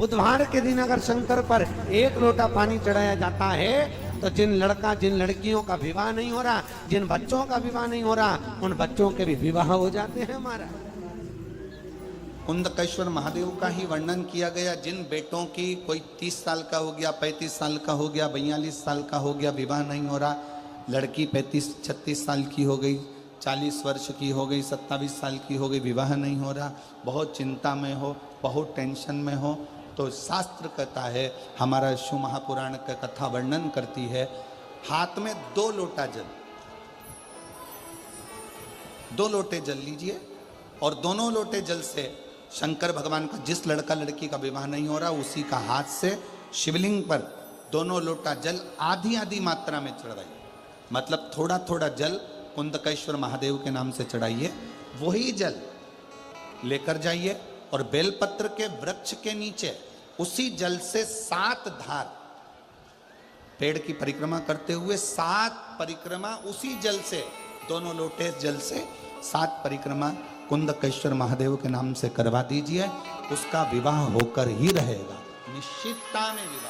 बुधवार के दिन अगर शंकर पर 1 लोटा पानी चढ़ाया जाता है तो जिन लड़कियों का विवाह नहीं हो रहा, जिन बच्चों का विवाह नहीं हो रहा, उन बच्चों के भी विवाह हो जाते हैं। हमारा कुंदकेश्वर महादेव का ही वर्णन किया गया। जिन बेटों की कोई 30 साल का हो गया, 35 साल का हो गया, 42 साल का हो गया, विवाह नहीं हो रहा, लड़की 35-36 साल की हो गई, 40 वर्ष की हो गई, 27 साल की हो गई, विवाह नहीं हो रहा, बहुत चिंता में हो, बहुत टेंशन में हो, तो शास्त्र कहता है, हमारा शिव महापुराण का कथा वर्णन करती है, हाथ में 2 लोटा जल, 2 लोटे जल लीजिए और दोनों लोटे जल से शंकर भगवान का, जिस लड़का लड़की का विवाह नहीं हो रहा, उसी का हाथ से शिवलिंग पर 2 लोटा जल आधी आधी मात्रा में चढ़ाइए। मतलब थोड़ा थोड़ा जल कुंदकेश्वर महादेव के नाम से चढ़ाइए। वही जल लेकर जाइए और बेलपत्र के वृक्ष के नीचे उसी जल से 7 धार, पेड़ की परिक्रमा करते हुए 7 परिक्रमा उसी जल से, 2 लोटे जल से 7 परिक्रमा कुंदकेश्वर महादेव के नाम से करवा दीजिए। उसका विवाह होकर ही रहेगा, निश्चितता में विवाह।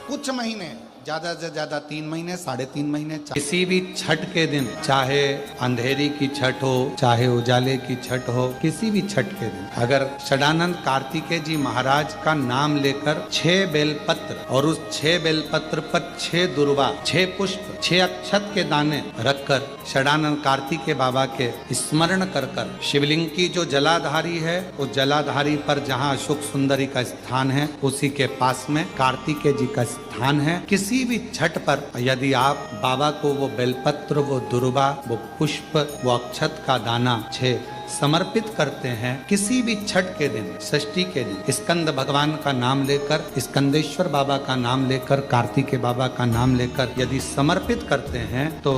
कुछ महीने, ज्यादा से ज्यादा 3 महीने, 3.5 महीने, किसी भी छठ के दिन, चाहे अंधेरी की छठ हो, चाहे उजाले की छठ हो, किसी भी छठ के दिन अगर षडानंद कार्तिकेय जी महाराज का नाम लेकर 6 बेलपत्र और उस 6 बेलपत्र पर 6 दुर्वा, 6 पुष्प, 6 अक्षत के दाने रखकर षडानंद कार्तिकेय बाबा के स्मरण कर कर शिवलिंग की जो जलाधारी है, उस जलाधारी पर जहाँ अशोक सुंदरी का स्थान है, उसी के पास में कार्तिकेय जी का स्थान है। किसी भी छठ पर यदि आप बाबा को वो बेलपत्र, वो दुर्वा, वो पुष्प, वो अक्षत का दाना 6 समर्पित करते हैं, किसी भी छठ के दिन, षष्ठी के दिन स्कंद भगवान का नाम लेकर, स्कंदेश्वर बाबा का नाम लेकर, कार्तिकेय बाबा का नाम लेकर यदि समर्पित करते हैं, तो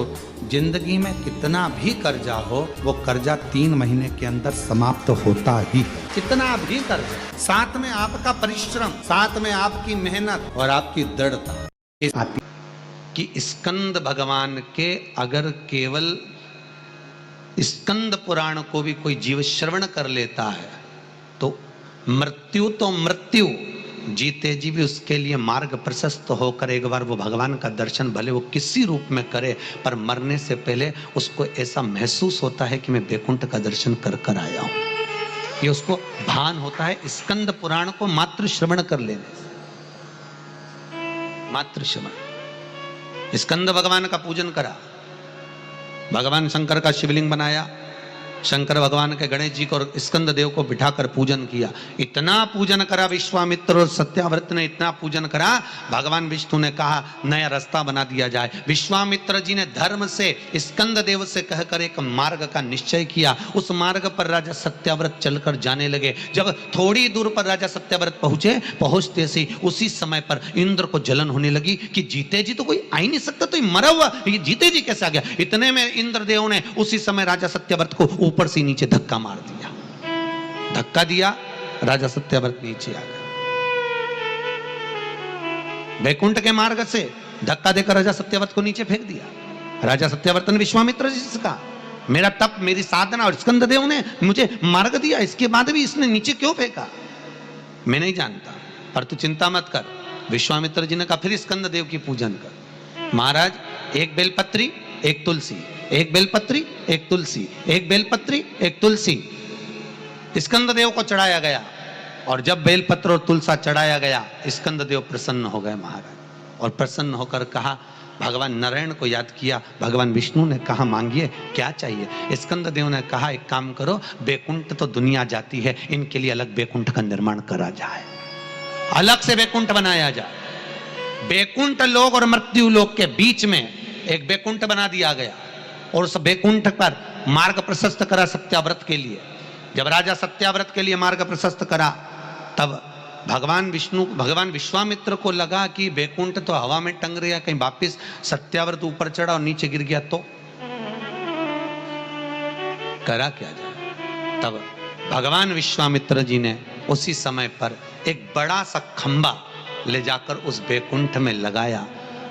जिंदगी में कितना भी कर्जा हो, वो कर्जा 3 महीने के अंदर समाप्त होता ही है। कितना भी कर्जा, साथ में आपका परिश्रम, साथ में आपकी मेहनत और आपकी दृढ़ता कि स्कंद भगवान के अगर केवल स्कंद पुराण को भी कोई जीव श्रवण कर लेता है तो मृत्यु, जीते जी भी उसके लिए मार्ग प्रशस्त होकर एक बार वो भगवान का दर्शन भले वो किसी रूप में करे, पर मरने से पहले उसको ऐसा महसूस होता है कि मैं वैकुंठ का दर्शन कर कर आया हूं। ये उसको भान होता है स्कंद पुराण को मात्र श्रवण कर लेने से, मात्र श्रवण। स्कंद भगवान का पूजन करा, भगवान शंकर का शिवलिंग बनाया, शंकर भगवान के गणेश जी को और स्कंद देव को बिठाकर पूजन किया। इतना पूजन करा विश्वामित्र और सत्याव्रत ने, इतना पूजन करा, भगवान विष्णु ने कहा नया रास्ता बना दिया जाए। विश्वामित्र जी ने धर्म से स्कंद देव से कहकर एक मार्ग का निश्चय किया। उस मार्ग पर राजा सत्याव्रत चलकर जाने लगे। जब थोड़ी दूर पर राजा सत्याव्रत पहुंचते से उसी समय पर इंद्र को जलन होने लगी कि जीते जी तो कोई आ ही नहीं सकता, तो ये मरा हुआ ये जीते जी कैसे आ गया। इतने में इंद्रदेव ने उसी समय राजा सत्याव्रत को ऊपर से नीचे धक्का मार दिया। धक्का दिया, राजा सत्याव्रत नीचे आ गया। वैकुंठ के मार्ग से धक्का देकर राजा सत्याव्रत को नीचे फेंक दिया। राजा सत्याव्रत ने विश्वामित्र जी से कहा मेरा तप, मेरी साधना और स्कंद देव ने मुझे मार्ग दिया, इसके बाद भी इसने नीचे क्यों फेंका, मैं नहीं जानता, पर तू चिंता मत कर। विश्वामित्र जी ने कहा फिर स्कंद देव की पूजन कर। महाराज, एक बेलपत्री, एक तुलसी, एक बेलपत्री, एक तुलसी, एक बेलपत्री, एक तुलसी स्कंद देव को चढ़ाया गया। और जब बेलपत्र और तुलसा चढ़ाया गया, स्कंद देव प्रसन्न हो गए महाराज, और प्रसन्न होकर कहा, भगवान नारायण को याद किया। भगवान विष्णु ने कहा मांगिए क्या चाहिए। स्कंद देव ने कहा एक काम करो, वैकुंठ तो दुनिया जाती है, इनके लिए अलग वैकुंठ का निर्माण करा जाए, अलग से वैकुंठ बनाया जाए। वैकुंठ लोक और मृत्यु लोक के बीच में एक वैकुंठ बना दिया गया और उस वैकुंठ पर मार्ग प्रशस्त करा सत्याव्रत के लिए। जब राजा सत्याव्रत के लिए मार्ग प्रशस्त करा, तब भगवान विश्वामित्र को लगा कि वैकुंठ तो हवा में टंग रहा, कहीं वापिस सत्याव्रत ऊपर चढ़ा और नीचे गिर गया तो करा क्या जाए। तब भगवान विश्वामित्र जी ने उसी समय पर एक बड़ा सा खंबा ले जाकर उस वैकुंठ में लगाया।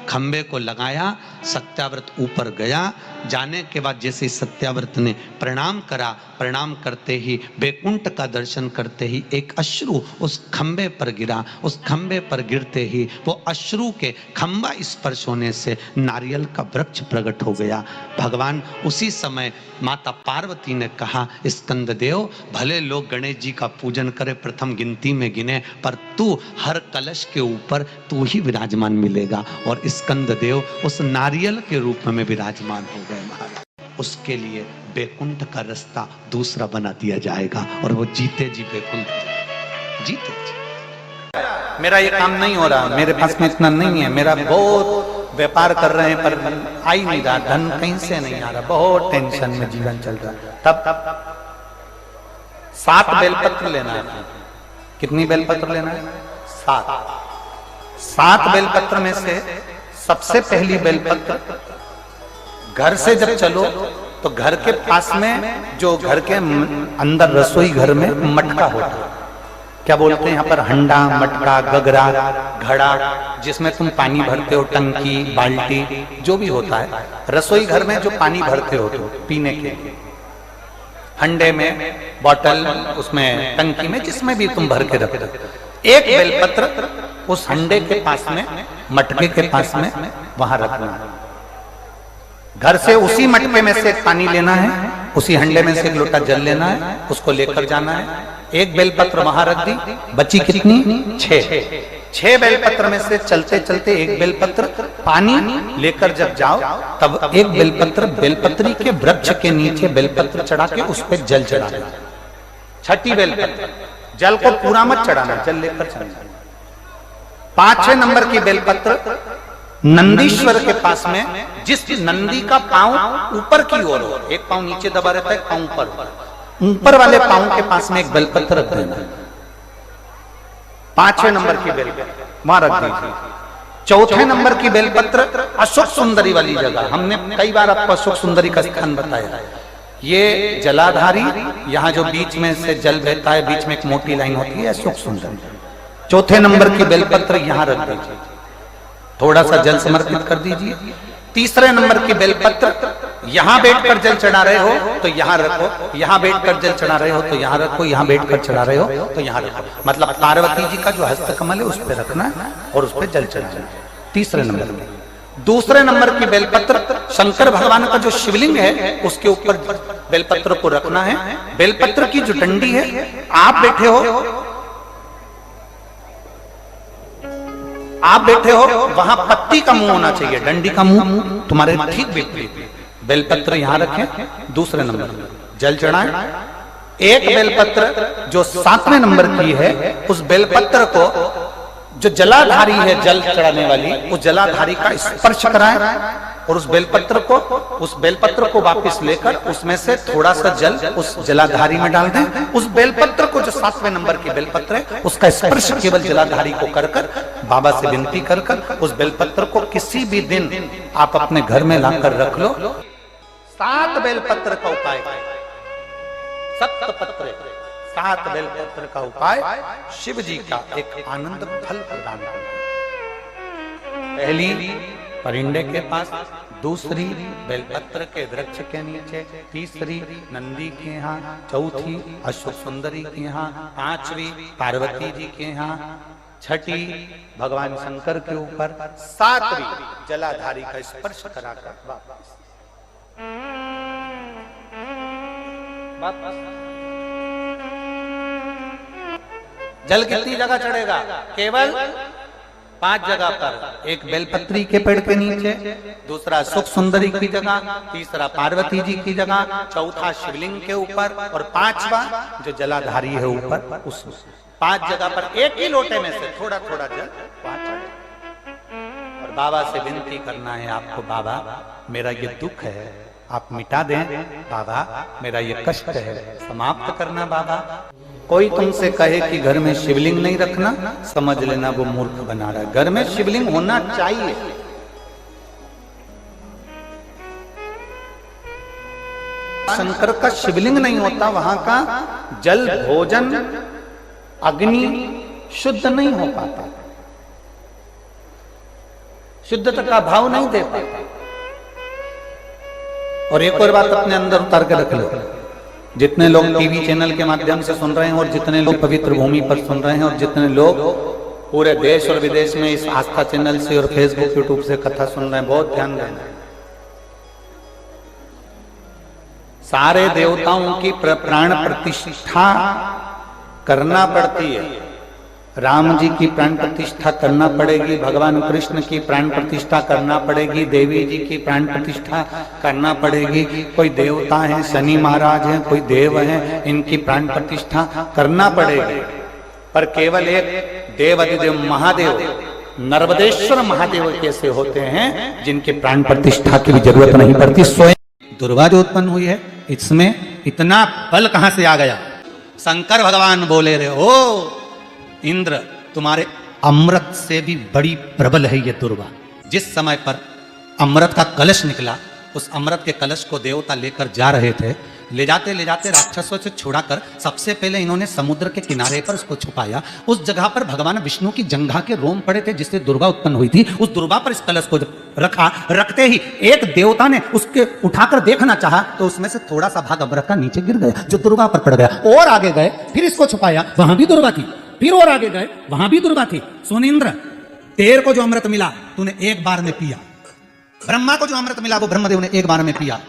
खंबे को लगाया, सत्याव्रत ऊपर गया, जाने के बाद जैसे सत्याव्रत ने प्रणाम करा, प्रणाम करते ही बैकुंठ का दर्शन करते ही एक अश्रु उस खंबे पर गिरा। उस खंबे पर गिरते ही वो अश्रु के खंबा स्पर्श होने से नारियल का वृक्ष प्रकट हो गया। भगवान उसी समय माता पार्वती ने कहा, स्कंददेव भले लोग गणेश जी का पूजन करे, प्रथम गिनती में गिने, पर तू हर कलश के ऊपर तू ही विराजमान मिलेगा। और स्कंददेव उस नारियल के रूप में विराजमान हो गए महाराज। उसके लिए बैकुंठ का रास्ता दूसरा बना दिया जाएगा और वो जीते जी बैकुंठ जीते जी। मेरा ये काम नहीं हो रहा, मेरे पास में इतना नहीं है, मेरा बहुत व्यापार कर रहे हैं पर आ ही नहीं रहा, धन कहीं से नहीं आ रहा, बहुत टेंशन में जीवन चल रहा है। तब 7 बेलपत्र लेना है। कितनी बेलपत्र लेना है? 7 बेलपत्र में से सबसे पहली बेलपत्र, घर से जब चलो तो घर के पास में जो घर के अंदर रसोई घर में मटका होता है, क्या बोलते हैं यहाँ पर, हंडा, मटका, गगरा, घड़ा, जिसमें तुम पानी भरते हो, टंकी, बाल्टी, जो भी होता है रसोई घर में जो पानी भरते हो तो पीने के, हंडे में, बॉटल, उसमें टंकी में, जिसमें भी तुम भर के रखते हो, एक बेलपत्र उस हंडे के पास में, मटके के पास में वहां रखना है। घर से उसी मटके में से पानी लेना है, उसी हंडे में से एक लोटा जल लेना है, उसको लेकर जाना है। एक बेलपत्र वहां रख दी, बची कितनी? 6 बेलपत्र में से चलते चलते एक बेलपत्र पानी लेकर जब जाओ तब एक बेलपत्र बेलपत्री के वृक्ष के नीचे बेलपत्र चढ़ा के उस पर जल चढ़ाना। 6ठी बेलपत्र, जल को पूरा मत चढ़ाना, जल लेकर चढ़ाना। 5वें नंबर की बेलपत्र नंदीश्वर के पास में, जिस नंदी का पांव ऊपर की ओर हो, एक पांव नीचे दबा रहता है, पांव ऊपर वाले पांव के पास में एक बेलपत्र रख देना। 5वें नंबर की बेलपत्र वहां रख दीजिए। 4थे नंबर की बेलपत्र अशोक सुंदरी वाली जगह, हमने कई बार आपको अशोक सुंदरी का स्थान बताया। ये जलाधारी, यहाँ जो बीच में से जल बहता है, बीच में एक मोटी लाइन होती है, अशोक सुंदरी। 4थे नंबर की बेलपत्र यहाँ रख दीजिए, थोड़ा सा जल समर्पित कर दीजिए। 3रे नंबर की बेलपत्र, यहां बैठकर जल चढ़ा रहे हो तो यहां रखो, यहां बैठकर जल चढ़ा रहे हो तो यहां रखो, यहां बैठकर चढ़ा रहे हो तो यहां रखो। मतलब पार्वती जी का जो हस्तकमल है उस पर रखना और उस पर जल चढ़ाना। 3रे नंबर में। 2रे नंबर की बेलपत्र शंकर भगवान का जो शिवलिंग है उसके ऊपर बेलपत्र को रखना है। बेलपत्र की जो डंडी है, आप बैठे हो वहां पत्ती का मुंह होना चाहिए, डंडी का मुंह तुम्हारे ठीक विपरीत। बेलपत्र यहां रखें। 2रे नंबर जल चढ़ाएं। एक बेलपत्र जो 7वें नंबर की है, उस बेलपत्र को जो जलाधारी है, जल चढ़ाने वाली, उस जलाधारी का स्पर्श कराएं और उस बेलपत्र को वापस लेकर उसमें से थोड़ा सा जल उस जलाधारी में डाल दें। उस बेलपत्र को जो 7वें नंबर की बेलपत्र है, उसका स्पर्श केवल जलाधारी को कर बाबा से विनती कर उस बेलपत्र को किसी भी दिन आप अपने घर में लाकर रख लो। 7 बेलपत्र का उपाय, 7 बेलपत्र का उपाय शिव जी का एक आनंद फल प्रदान करना। पहली परिंडे के पास, 2री बेलपत्र के वृक्ष के नीचे, 3री नंदी के यहाँ, 4थी अशोक सुंदरी के यहाँ, 5वीं पार्वती जी के यहाँ, 6ठी भगवान शंकर के ऊपर, 7वीं जलाधारी का स्पर्श कराकर वापस। जल कितनी जगह चढ़ेगा? केवल 5 जगह पर। एक बेलपत्री के पेड़ के नीचे, 2रा सुख सुंदरी की जगह, 3रा पार्वती जी की जगह, 4था शिवलिंग के ऊपर और 5वां जो जलाधारी है ऊपर, उस 5 जगह पर एक ही लोटे में से थोड़ा थोड़ा जल वहां चढ़े और बाबा से विनती करना है आपको, बाबा मेरा ये दुख है आप मिटा दें, बाबा मेरा ये कष्ट है समाप्त करना बाबा। कोई तुमसे कहे कि घर में शिवलिंग नहीं रखना, समझ लेना वो मूर्ख बना रहा है। घर में शिवलिंग होना चाहिए। शंकर का शिवलिंग नहीं होता, वहां का जल, भोजन, अग्नि शुद्ध नहीं हो पाता, शुद्धता का भाव नहीं दे पाता। और एक और बात अपने अंदर उतार के रख लो, जितने लोग टीवी चैनल के माध्यम से सुन रहे हैं और जितने लोग पवित्र भूमि पर सुन रहे हैं और जितने लोग पूरे देश और विदेश में इस आस्था चैनल से और फेसबुक यूट्यूब से कथा सुन रहे हैं, बहुत ध्यान देना। सारे देवताओं की प्राण प्रतिष्ठा करना पड़ती है। राम जी की प्राण प्रतिष्ठा करना पड़ेगी, भगवान कृष्ण की प्राण प्रतिष्ठा करना पड़ेगी, देवी जी की प्राण प्रतिष्ठा करना पड़ेगी। कोई देवता हैं, शनि महाराज हैं, कोई देव हैं, इनकी प्राण प्रतिष्ठा करना पड़ेगी। पर केवल एक देव अधिदेव महादेव नर्मदेश्वर महादेव कैसे होते हैं जिनके प्राण प्रतिष्ठा की भी जरूरत नहीं पड़ती। स्वयं दुर्गा जो उत्पन्न हुई है, इसमें इतना बल कहां से आ गया? शंकर भगवान बोले रहे, ओ इंद्र, तुम्हारे अमृत से भी बड़ी प्रबल है ये दुर्गा। जिस समय पर अमृत का कलश निकला, उस अमृत के कलश को देवता लेकर जा रहे थे, ले जाते राक्षसों से छुड़ाकर सबसे पहले इन्होंने समुद्र के किनारे पर उसको छुपाया। उस जगह पर भगवान विष्णु की जंघा के रोम पड़े थे जिससे दुर्गा उत्पन्न हुई थी। उस दुर्गा पर इस कलश को रखा, रखते ही एक देवता ने उसके उठाकर देखना चाहा तो उसमें से थोड़ा सा भाग अमृत का नीचे गिर गया जो दुर्गा पर पड़ गया। और आगे गए, फिर इसको छुपाया, वहां भी दुर्गा थी। फिर और आगे गए, वहां भी दुर्गा थी। सुनिंद्र, तेर को जो अमृत मिला तूने एक बार में पिया। ब्रह्मा को जो अमृत मिला वो ब्रह्मदेव ने एक बार में पिया।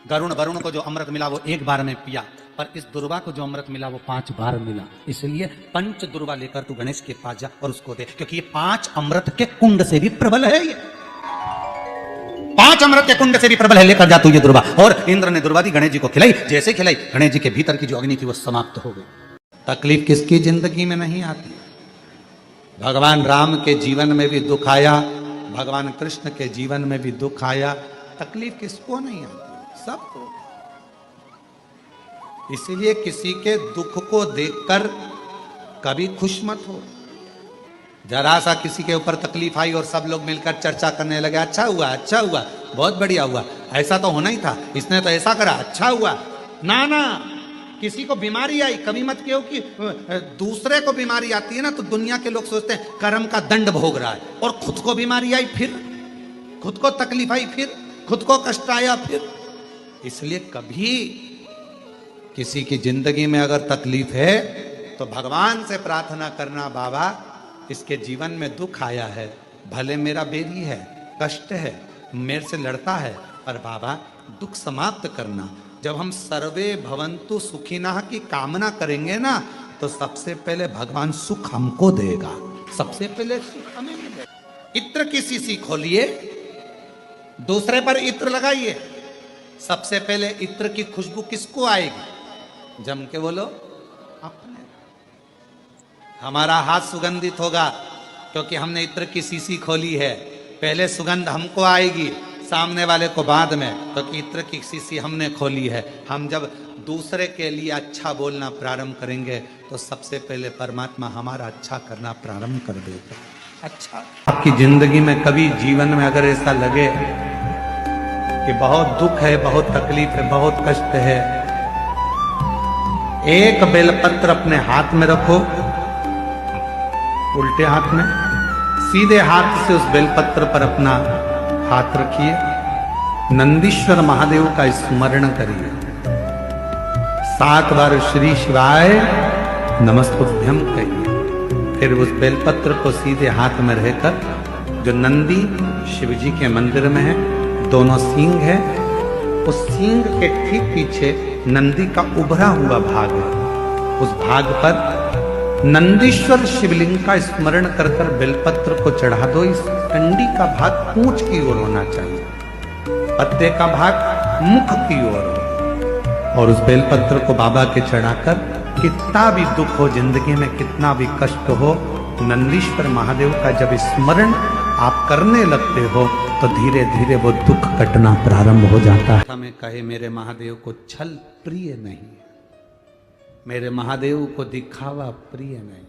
वरुण को जो अमृत मिला वो एक बार में पिया। पर इस दुर्गा को जो अमृत मिला वो 5 बार मिला। इसलिए पंच दुर्गा लेकर तू गणेश के पास जा और उसको दे, क्योंकि ये 5 अमृत के कुंड से भी प्रबल है। ये 5 अमृत के कुंड से भी प्रबल है, लेकर जा तू ये दुर्गा। और इंद्र ने दुर्गा दी, गणेश जी को खिलाई। जैसे खिलाई, गणेश जी के भीतर की जो अग्नि थी वो समाप्त हो गई। तकलीफ किसकी जिंदगी में नहीं आती? भगवान राम के जीवन में भी दुख आया, भगवान कृष्ण के जीवन में भी दुख आया। तकलीफ किसको नहीं आती? सबको। इसीलिए किसी के दुख को देखकर कभी खुश मत हो। जरा सा किसी के ऊपर तकलीफ आई और सब लोग मिलकर चर्चा करने लगे, अच्छा हुआ, अच्छा हुआ, बहुत बढ़िया हुआ, ऐसा तो होना ही था, इसने तो ऐसा करा, अच्छा हुआ। ना ना, किसी को बीमारी आई, कभी मत कहो कि दूसरे को बीमारी आती है ना तो दुनिया के लोग सोचते हैं कर्म का दंड भोग रहा है, और खुद को बीमारी आई, फिर खुद को तकलीफ आई, फिर खुद को कष्ट आया, फिर। इसलिए कभी किसी की जिंदगी में अगर तकलीफ है तो भगवान से प्रार्थना करना, बाबा इसके जीवन में दुख आया है, भले मेरा बेरी है, कष्ट है, मेरे से लड़ता है, पर बाबा दुख समाप्त करना। जब हम सर्वे भवन्तु सुखिनः की कामना करेंगे ना तो सबसे पहले भगवान सुख हमको देगा, सबसे पहले सुख हमें मिलेगा। इत्र की शीशी खोलिए, दूसरे पर इत्र लगाइए, सबसे पहले इत्र की खुशबू किसको आएगी? जम के बोलो, अपने। हमारा हाथ सुगंधित होगा क्योंकि हमने इत्र की शीशी खोली है। पहले सुगंध हमको आएगी, सामने वाले को बाद में, क्योंकि इत्र की शीशी हमने खोली है। हम जब दूसरे के लिए अच्छा बोलना प्रारंभ करेंगे तो सबसे पहले परमात्मा हमारा अच्छा करना प्रारंभ कर देगा। अच्छा, आपकी जिंदगी में कभी जीवन में अगर ऐसा लगे कि बहुत दुख है, बहुत तकलीफ है, बहुत कष्ट है, एक बेलपत्र अपने हाथ में रखो, उल्टे हाथ में, सीधे हाथ से उस बेलपत्र पर अपना हाथ रखिए, नंदीश्वर महादेव का स्मरण करिए, 7 बार श्री शिवाय नमस्तुभ्यम कहिए। फिर उस बेलपत्र को सीधे हाथ में रहकर, जो नंदी शिव जी के मंदिर में है, दोनों सींग है, उस सींग के ठीक पीछे नंदी का उभरा हुआ भाग है, उस भाग पर नंदीश्वर शिवलिंग का स्मरण कर कर बेलपत्र को चढ़ा दो। इस डंडी का भाग पूंछ की ओर होना चाहिए, पत्ते का भाग मुख की ओर हो, और उस बेलपत्र को बाबा के चढ़ाकर कितना भी दुख हो जिंदगी में, कितना भी कष्ट हो, नंदीश्वर महादेव का जब स्मरण आप करने लगते हो तो धीरे धीरे वो दुख कटना प्रारंभ हो जाता है। हमें कहे मेरे महादेव को छल प्रिय नहीं, मेरे महादेव को दिखावा प्रिय नहीं,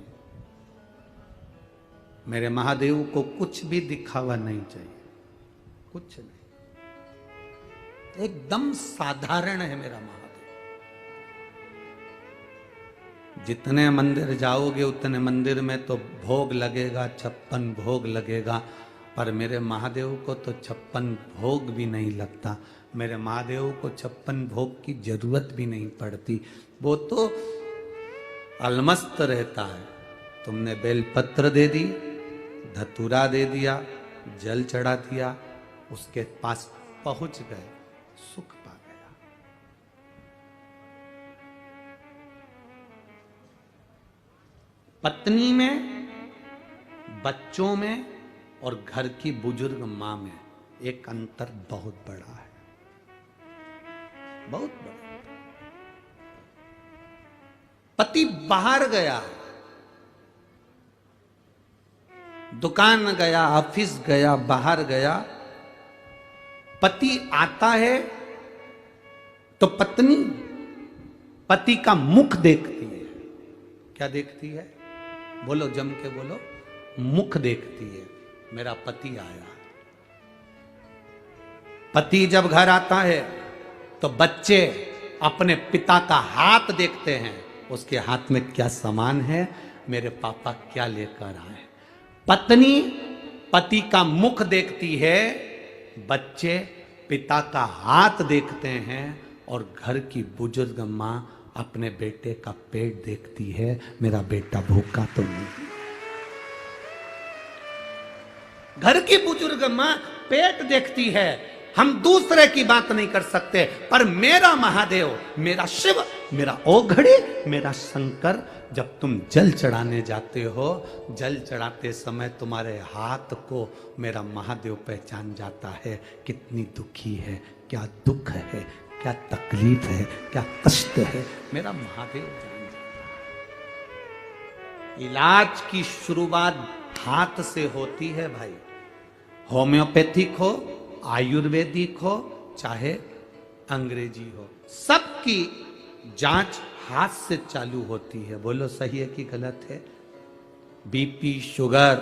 मेरे महादेव को कुछ भी दिखावा नहीं चाहिए, कुछ नहीं, एकदम साधारण है मेरा महादेव। जितने मंदिर जाओगे उतने मंदिर में तो भोग लगेगा, 56 भोग लगेगा, पर मेरे महादेव को तो 56 भोग भी नहीं लगता, मेरे महादेव को 56 भोग की जरूरत भी नहीं पड़ती, वो तो अलमस्त रहता है। तुमने बेलपत्र दे दी, धतूरा दे दिया, जल चढ़ा दिया, उसके पास पहुंच गए, सुख पा गया। पत्नी में, बच्चों में और घर की बुजुर्ग मां में एक अंतर बहुत बड़ा है, बहुत बड़ा। पति बाहर गया, दुकान गया, ऑफिस गया, बाहर गया, पति आता है तो पत्नी पति का मुख देखती है। क्या देखती है? बोलो, जम के बोलो। मुख देखती है, मेरा पति आया। पति जब घर आता है तो बच्चे अपने पिता का हाथ देखते हैं, उसके हाथ में क्या सामान है, मेरे पापा क्या लेकर आए। पत्नी पति का मुख देखती है, बच्चे पिता का हाथ देखते हैं, और घर की बुजुर्ग मां अपने बेटे का पेट देखती है, मेरा बेटा भूखा तो नहीं। घर की बुजुर्ग मां पेट देखती है। हम दूसरे की बात नहीं कर सकते, पर मेरा महादेव, मेरा शिव, मेरा ओघड़ी, मेरा शंकर, जब तुम जल चढ़ाने जाते हो, जल चढ़ाते समय तुम्हारे हाथ को मेरा महादेव पहचान जाता है, कितनी दुखी है, क्या दुख है, क्या तकलीफ है, क्या कष्ट है, मेरा महादेव जान जाता है। इलाज की शुरुआत हाथ से होती है भाई। होम्योपैथिक हो, आयुर्वेदिक हो, चाहे अंग्रेजी हो, सबकी जांच हाथ से चालू होती है। बोलो सही है कि गलत है? बीपी, शुगर,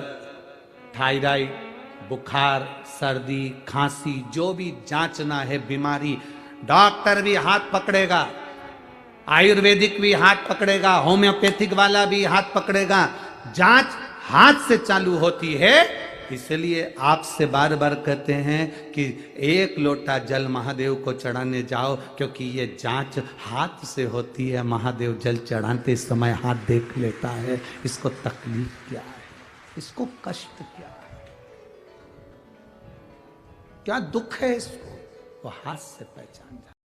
थायराइड, बुखार, सर्दी, खांसी, जो भी जांचना है बीमारी, डॉक्टर भी हाथ पकड़ेगा, आयुर्वेदिक भी हाथ पकड़ेगा, होम्योपैथिक वाला भी हाथ पकड़ेगा। जांच हाथ से चालू होती है। इसलिए आपसे बार बार कहते हैं कि 1 लोटा जल महादेव को चढ़ाने जाओ, क्योंकि ये जांच हाथ से होती है। महादेव जल चढ़ाते समय हाथ देख लेता है, इसको तकलीफ क्या है, इसको कष्ट क्या है, क्या दुख है, इसको वो हाथ से पहचान जाता है।